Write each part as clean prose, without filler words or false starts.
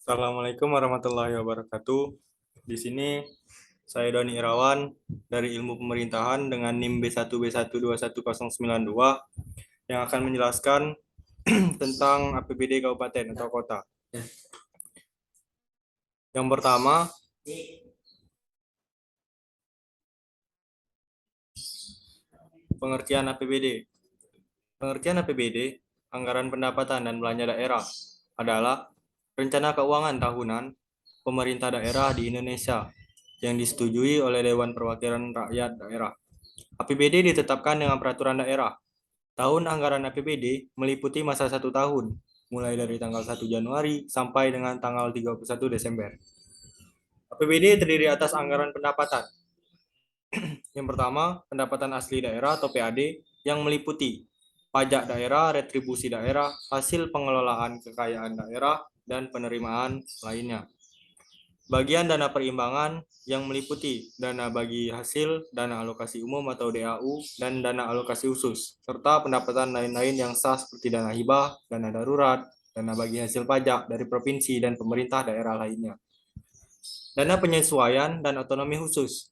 Assalamualaikum warahmatullahi wabarakatuh. Di sini saya Doni Irawan dari Ilmu Pemerintahan dengan NIM B1B1211092 yang akan menjelaskan tentang APBD kabupaten atau kota. Yang pertama, pengertian APBD. Pengertian APBD, anggaran pendapatan dan belanja daerah, adalah rencana keuangan tahunan pemerintah daerah di Indonesia yang disetujui oleh Dewan Perwakilan Rakyat Daerah. APBD ditetapkan dengan peraturan daerah. Tahun anggaran APBD meliputi masa 1 tahun, mulai dari tanggal 1 Januari sampai dengan tanggal 31 Desember. APBD terdiri atas anggaran pendapatan. Yang pertama, pendapatan asli daerah atau PAD yang meliputi pajak daerah, retribusi daerah, hasil pengelolaan kekayaan daerah, dan penerimaan lainnya. Bagian dana perimbangan yang meliputi dana bagi hasil, dana alokasi umum atau DAU, dan dana alokasi khusus, serta pendapatan lain-lain yang sah seperti dana hibah, dana darurat, dana bagi hasil pajak dari provinsi dan pemerintah daerah lainnya. Dana penyesuaian dan otonomi khusus,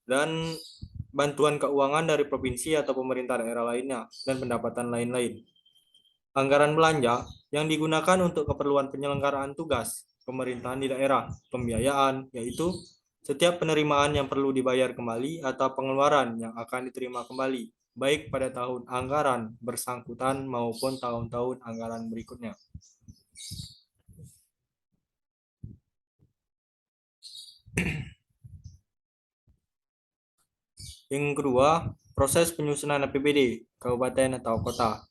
dan bantuan keuangan dari provinsi atau pemerintah daerah lainnya, dan pendapatan lain-lain. Anggaran belanja yang digunakan untuk keperluan penyelenggaraan tugas pemerintahan di daerah, pembiayaan, yaitu setiap penerimaan yang perlu dibayar kembali atau pengeluaran yang akan diterima kembali, baik pada tahun anggaran bersangkutan maupun tahun-tahun anggaran berikutnya. Yang kedua, proses penyusunan APBD kabupaten atau kota.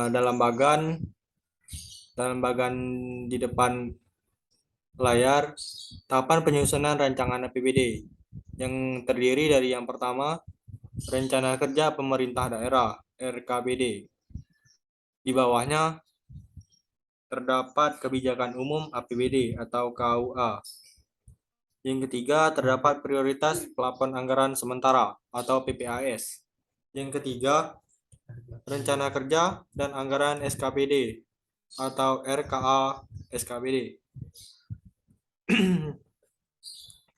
Dalam bagan di depan layar, tahapan penyusunan rancangan APBD yang terdiri dari yang pertama, rencana kerja pemerintah daerah (RKPD). Di bawahnya terdapat kebijakan umum APBD atau KUA. Yang ketiga, terdapat prioritas plafon anggaran sementara atau PPAS. Yang ketiga, rencana kerja dan anggaran SKPD atau RKA SKPD.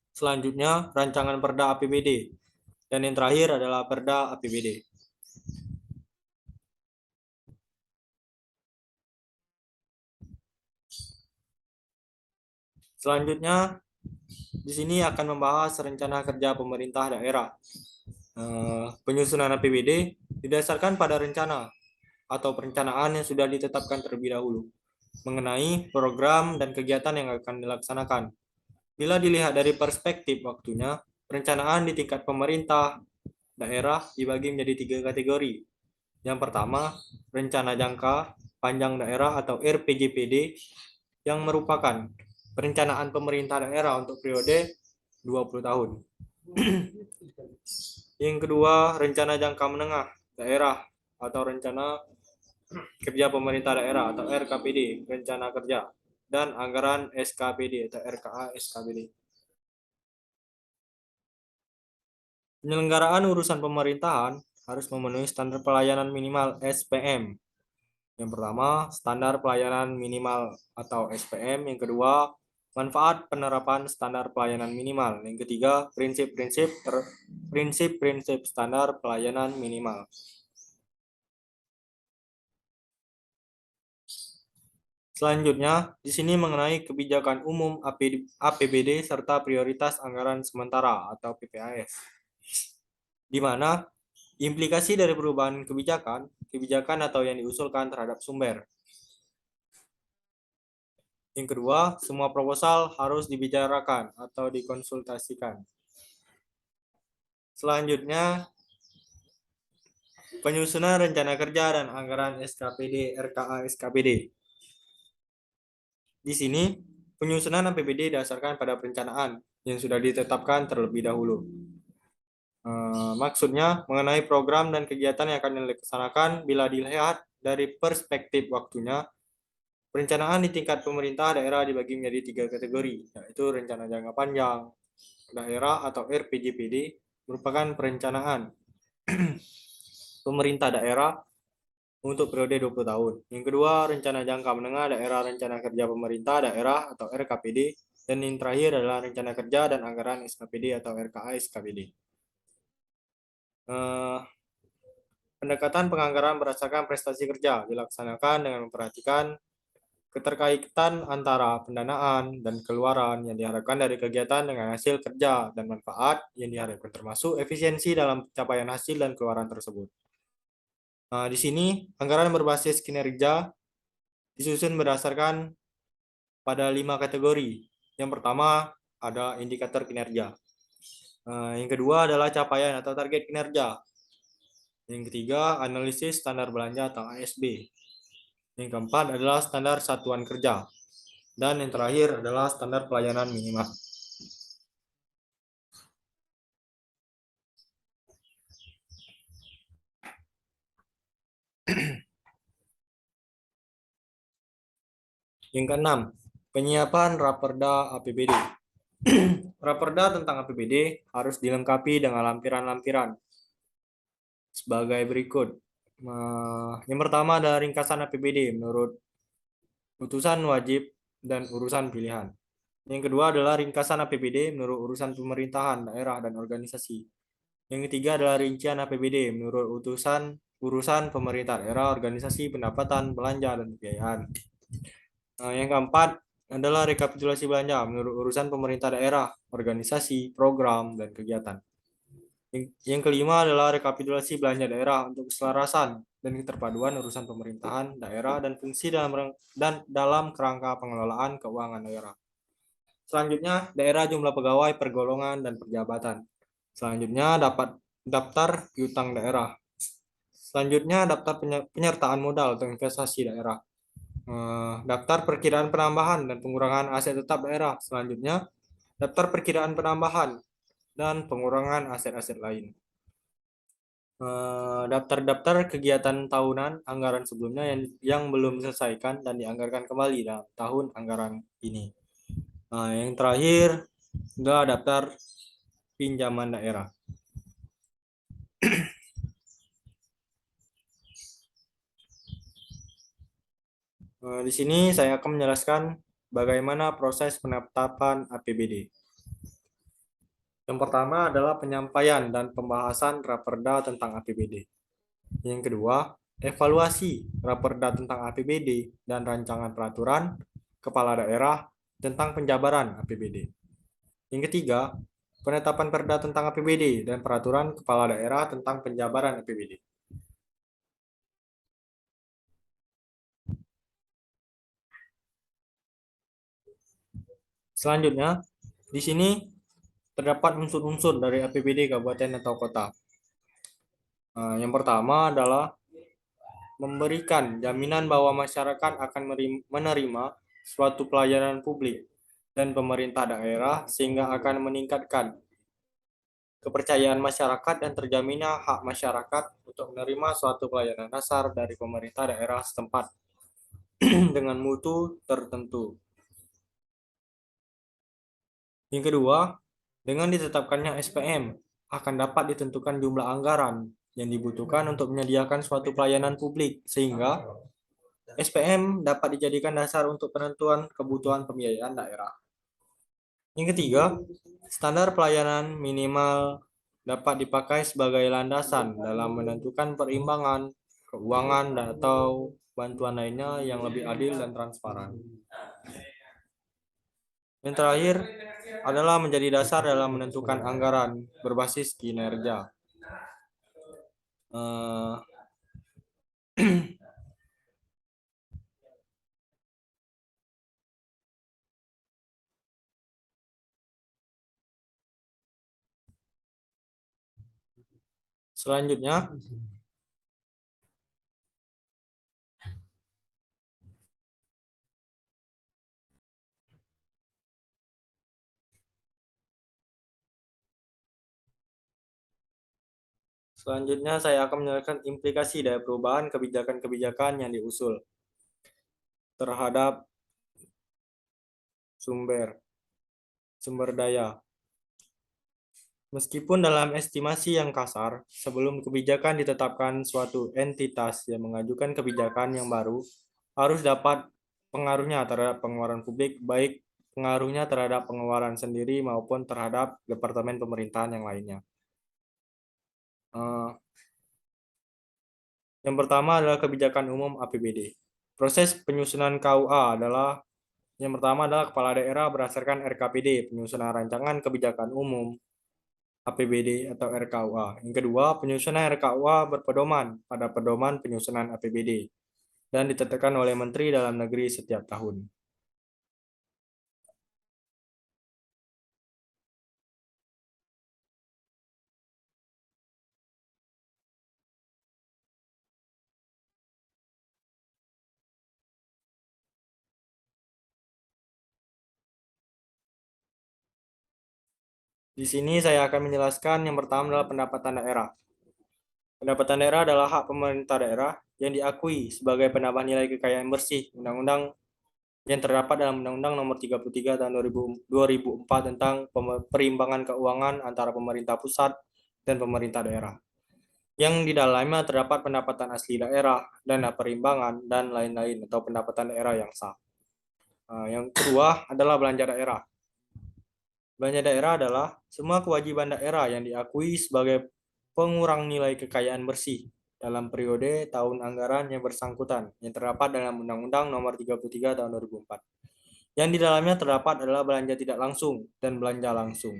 Selanjutnya, rancangan Perda APBD. Dan yang terakhir adalah Perda APBD. Selanjutnya, di sini akan membahas rencana kerja pemerintah daerah. Penyusunan APBD didasarkan pada rencana atau perencanaan yang sudah ditetapkan terlebih dahulu mengenai program dan kegiatan yang akan dilaksanakan. Bila dilihat dari perspektif waktunya, perencanaan di tingkat pemerintah daerah dibagi menjadi 3 kategori. Yang pertama, rencana jangka panjang daerah atau RPJPD yang merupakan perencanaan pemerintah daerah untuk periode 20 tahun. Yang kedua, rencana jangka menengah daerah atau rencana kerja pemerintah daerah atau RKPD, rencana kerja, dan anggaran SKPD atau RKA SKPD. Penyelenggaraan urusan pemerintahan harus memenuhi standar pelayanan minimal SPM. Yang pertama, standar pelayanan minimal atau SPM. Yang kedua, manfaat penerapan standar pelayanan minimal. Yang ketiga, prinsip-prinsip standar pelayanan minimal. Selanjutnya, di sini mengenai kebijakan umum APBD serta prioritas anggaran sementara atau PPAS. Di mana implikasi dari perubahan kebijakan atau yang diusulkan terhadap sumber. Yang kedua, semua proposal harus dibicarakan atau dikonsultasikan. Selanjutnya, penyusunan rencana kerja dan anggaran SKPD, RKA SKPD. Di sini, penyusunan APBD didasarkan pada perencanaan yang sudah ditetapkan terlebih dahulu. Maksudnya, mengenai program dan kegiatan yang akan dilaksanakan bila dilihat dari perspektif waktunya, perencanaan di tingkat pemerintah daerah dibagi menjadi 3 kategori, yaitu rencana jangka panjang daerah atau RPJPD merupakan perencanaan pemerintah daerah untuk periode 20 tahun. Yang kedua, rencana jangka menengah daerah rencana kerja pemerintah daerah atau RKPD. Dan yang terakhir adalah rencana kerja dan anggaran SKPD atau RKA SKPD. Eh, Pendekatan penganggaran berdasarkan prestasi kerja dilaksanakan dengan memperhatikan keterkaitan antara pendanaan dan keluaran yang diharapkan dari kegiatan dengan hasil kerja dan manfaat yang diharapkan, termasuk efisiensi dalam pencapaian hasil dan keluaran tersebut. Nah, di sini anggaran berbasis kinerja disusun berdasarkan pada 5 kategori. Yang pertama ada indikator kinerja. Yang kedua adalah capaian atau target kinerja. Yang ketiga analisis standar belanja atau ASB. Yang keempat adalah standar satuan kerja. Dan yang terakhir adalah standar pelayanan minimal. Yang keenam, penyiapan Raperda APBD. Raperda tentang APBD harus dilengkapi dengan lampiran-lampiran sebagai berikut. Yang pertama ada ringkasan APBD menurut putusan wajib dan urusan pilihan. Yang kedua adalah ringkasan APBD menurut urusan pemerintahan, daerah, dan organisasi. Yang ketiga adalah rincian APBD menurut urusan pemerintah daerah, organisasi, pendapatan, belanja, dan pembiayaan. Yang keempat adalah rekapitulasi belanja menurut urusan pemerintah daerah, organisasi, program, dan kegiatan. Yang kelima adalah rekapitulasi belanja daerah untuk keselarasan dan keterpaduan urusan pemerintahan daerah dan fungsi dalam kerangka pengelolaan keuangan daerah. Selanjutnya, daerah jumlah pegawai, pergolongan, dan perjabatan. Selanjutnya, dapat daftar piutang daerah. Selanjutnya, daftar penyertaan modal atau investasi daerah. Daftar perkiraan penambahan dan pengurangan aset tetap daerah. Selanjutnya, daftar perkiraan penambahan dan pengurangan aset-aset lain. Daftar-daftar kegiatan tahunan anggaran sebelumnya yang belum diselesaikan dan dianggarkan kembali dalam tahun anggaran ini. Yang terakhir adalah daftar pinjaman daerah. Di sini saya akan menjelaskan bagaimana proses penetapan APBD. Yang pertama adalah penyampaian dan pembahasan Raperda tentang APBD. Yang kedua, evaluasi Raperda tentang APBD dan rancangan peraturan kepala daerah tentang penjabaran APBD. Yang ketiga, penetapan perda tentang APBD dan peraturan kepala daerah tentang penjabaran APBD. Selanjutnya, di sini terdapat unsur-unsur dari APBD kabupaten atau kota. Yang pertama adalah memberikan jaminan bahwa masyarakat akan menerima suatu pelayanan publik dan pemerintah daerah sehingga akan meningkatkan kepercayaan masyarakat dan terjaminnya hak masyarakat untuk menerima suatu pelayanan dasar dari pemerintah daerah setempat dengan mutu tertentu. Yang kedua, dengan ditetapkannya SPM, akan dapat ditentukan jumlah anggaran yang dibutuhkan untuk menyediakan suatu pelayanan publik, sehingga SPM dapat dijadikan dasar untuk penentuan kebutuhan pembiayaan daerah. Yang ketiga, standar pelayanan minimal dapat dipakai sebagai landasan dalam menentukan perimbangan keuangan atau bantuan lainnya yang lebih adil dan transparan. Yang terakhir adalah menjadi dasar dalam menentukan anggaran berbasis kinerja. Eh, Selanjutnya, saya akan menjelaskan implikasi dari perubahan kebijakan-kebijakan yang diusul terhadap sumber daya. Meskipun dalam estimasi yang kasar, sebelum kebijakan ditetapkan, suatu entitas yang mengajukan kebijakan yang baru harus dapat pengaruhnya terhadap pengeluaran publik, baik pengaruhnya terhadap pengeluaran sendiri maupun terhadap departemen pemerintahan yang lainnya. Eh, Yang pertama adalah kebijakan umum APBD. Proses penyusunan KUA adalah yang pertama adalah kepala daerah berdasarkan RKPD, penyusunan rancangan kebijakan umum APBD atau RKUA. Yang kedua, penyusunan RKUA berpedoman pada pedoman penyusunan APBD dan ditetapkan oleh Menteri Dalam Negeri setiap tahun. Di sini saya akan menjelaskan yang pertama adalah pendapatan daerah. Pendapatan daerah adalah hak pemerintah daerah yang diakui sebagai penambah nilai kekayaan bersih undang-undang yang terdapat dalam Undang-Undang Nomor 33 Tahun 2004 tentang perimbangan keuangan antara pemerintah pusat dan pemerintah daerah. Yang di dalamnya terdapat pendapatan asli daerah, dana perimbangan, dan lain-lain atau pendapatan daerah yang sah. Yang kedua adalah belanja daerah. Belanja daerah adalah semua kewajiban daerah yang diakui sebagai pengurang nilai kekayaan bersih dalam periode tahun anggaran yang bersangkutan yang terdapat dalam Undang-Undang Nomor 33 Tahun 2004. Yang di dalamnya terdapat adalah belanja tidak langsung dan belanja langsung.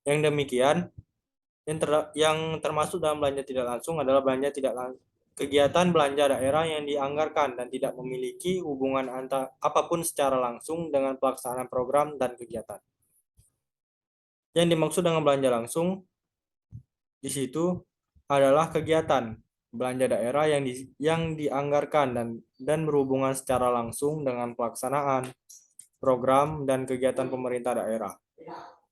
Yang demikian, yang termasuk dalam belanja tidak langsung adalah belanja tidak langsung, kegiatan belanja daerah yang dianggarkan dan tidak memiliki hubungan apapun secara langsung dengan pelaksanaan program dan kegiatan. Yang dimaksud dengan belanja langsung di situ adalah kegiatan belanja daerah yang dianggarkan dan berhubungan secara langsung dengan pelaksanaan program dan kegiatan pemerintah daerah.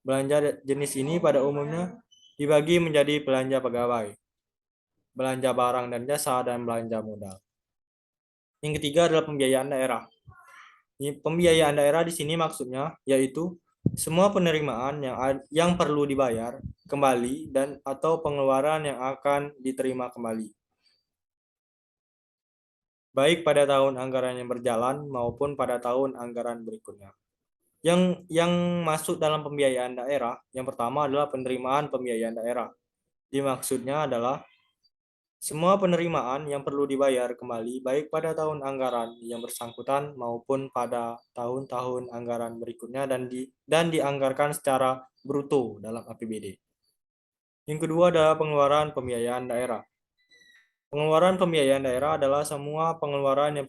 Belanja jenis ini pada umumnya dibagi menjadi belanja pegawai, belanja barang dan jasa, dan belanja modal. Yang ketiga adalah pembiayaan daerah. Pembiayaan daerah di sini maksudnya yaitu semua penerimaan yang perlu dibayar kembali dan atau pengeluaran yang akan diterima kembali, baik pada tahun anggaran yang berjalan maupun pada tahun anggaran berikutnya. Yang masuk dalam pembiayaan daerah, yang pertama adalah penerimaan pembiayaan daerah. Dimaksudnya adalah semua penerimaan yang perlu dibayar kembali baik pada tahun anggaran yang bersangkutan maupun pada tahun-tahun anggaran berikutnya dan dianggarkan secara bruto dalam APBD. Yang kedua adalah pengeluaran pembiayaan daerah. Pengeluaran pembiayaan daerah adalah semua pengeluaran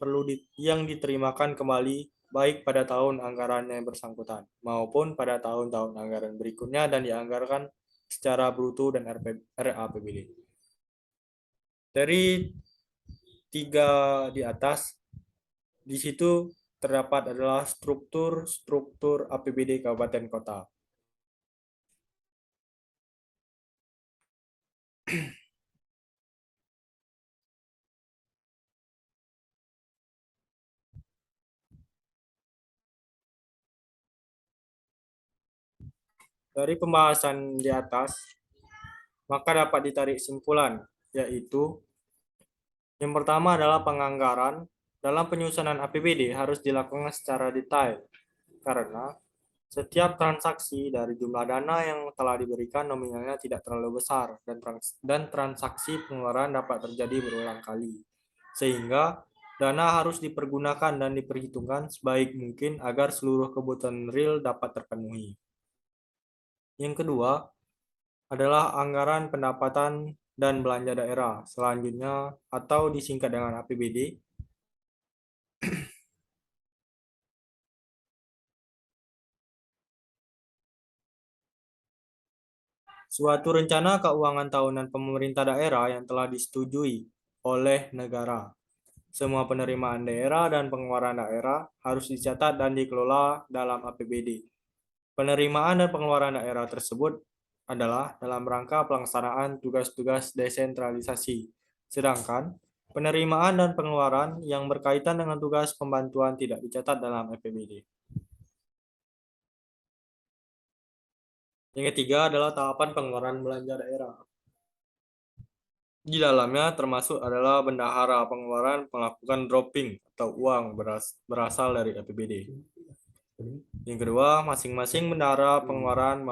yang diterimakan kembali baik pada tahun anggaran yang bersangkutan maupun pada tahun-tahun anggaran berikutnya dan dianggarkan secara bruto dan RAPBD. Dari tiga di atas, di situ terdapat adalah struktur APBD Kabupaten Kota. Dari pembahasan di atas, maka dapat ditarik simpulan, yaitu yang pertama adalah penganggaran dalam penyusunan APBD harus dilakukan secara detail, karena setiap transaksi dari jumlah dana yang telah diberikan nominalnya tidak terlalu besar dan transaksi pengeluaran dapat terjadi berulang kali. Sehingga dana harus dipergunakan dan diperhitungkan sebaik mungkin agar seluruh kebutuhan real dapat terpenuhi. Yang kedua adalah anggaran pendapatan dan belanja daerah. Selanjutnya atau disingkat dengan APBD. Suatu rencana keuangan tahunan pemerintah daerah yang telah disetujui oleh negara. Semua penerimaan daerah dan pengeluaran daerah harus dicatat dan dikelola dalam APBD. Penerimaan dan pengeluaran daerah tersebut adalah dalam rangka pelaksanaan tugas-tugas desentralisasi. Sedangkan penerimaan dan pengeluaran yang berkaitan dengan tugas pembantuan tidak dicatat dalam APBD. Yang ketiga adalah tahapan pengeluaran belanja daerah. Di dalamnya termasuk adalah bendahara pengeluaran melakukan dropping atau uang berasal dari APBD. Yang kedua, masing-masing bendahara pengeluaran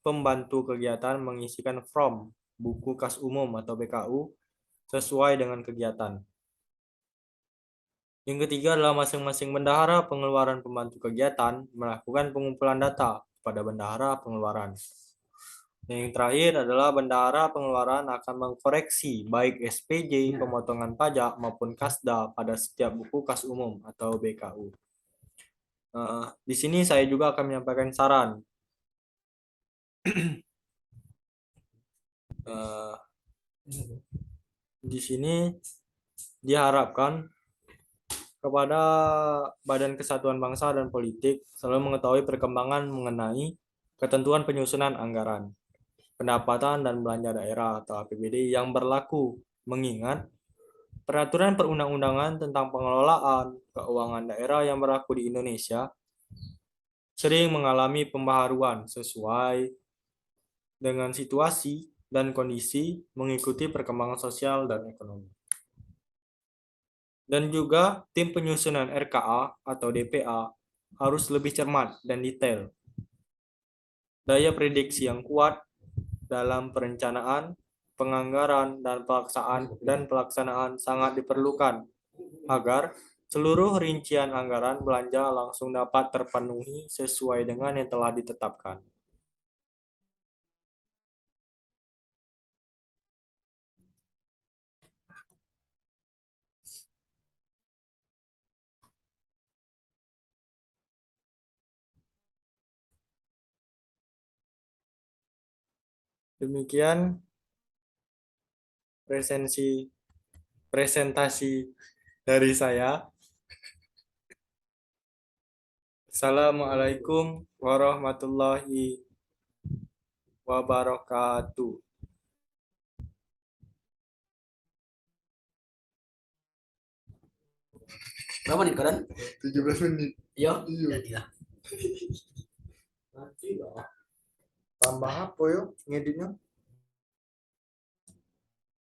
pembantu kegiatan mengisikan form buku kas umum atau BKU sesuai dengan kegiatan. Yang ketiga adalah masing-masing bendahara pengeluaran pembantu kegiatan melakukan pengumpulan data pada bendahara pengeluaran. Yang terakhir adalah bendahara pengeluaran akan mengkoreksi baik SPJ, pemotongan pajak maupun kasda pada setiap buku kas umum atau BKU. Di sini saya juga akan menyampaikan saran. Eh, di sini diharapkan kepada Badan Kesatuan Bangsa dan Politik selalu mengetahui perkembangan mengenai ketentuan penyusunan anggaran, pendapatan dan belanja daerah atau APBD yang berlaku, mengingat peraturan perundang-undangan tentang pengelolaan keuangan daerah yang berlaku di Indonesia sering mengalami pembaharuan sesuai dengan situasi dan kondisi mengikuti perkembangan sosial dan ekonomi. Dan juga tim penyusunan RKA atau DPA harus lebih cermat dan detail. Daya prediksi yang kuat dalam perencanaan, penganggaran, dan pelaksanaan sangat diperlukan agar seluruh rincian anggaran belanja langsung dapat terpenuhi sesuai dengan yang telah ditetapkan. Demikian presentasi dari saya. Assalamualaikum warahmatullahi wabarakatuh. Berapa menit kalian? 17 menit. Iya. Iya. Jadilah. Tambah apa yuk ngeditnya?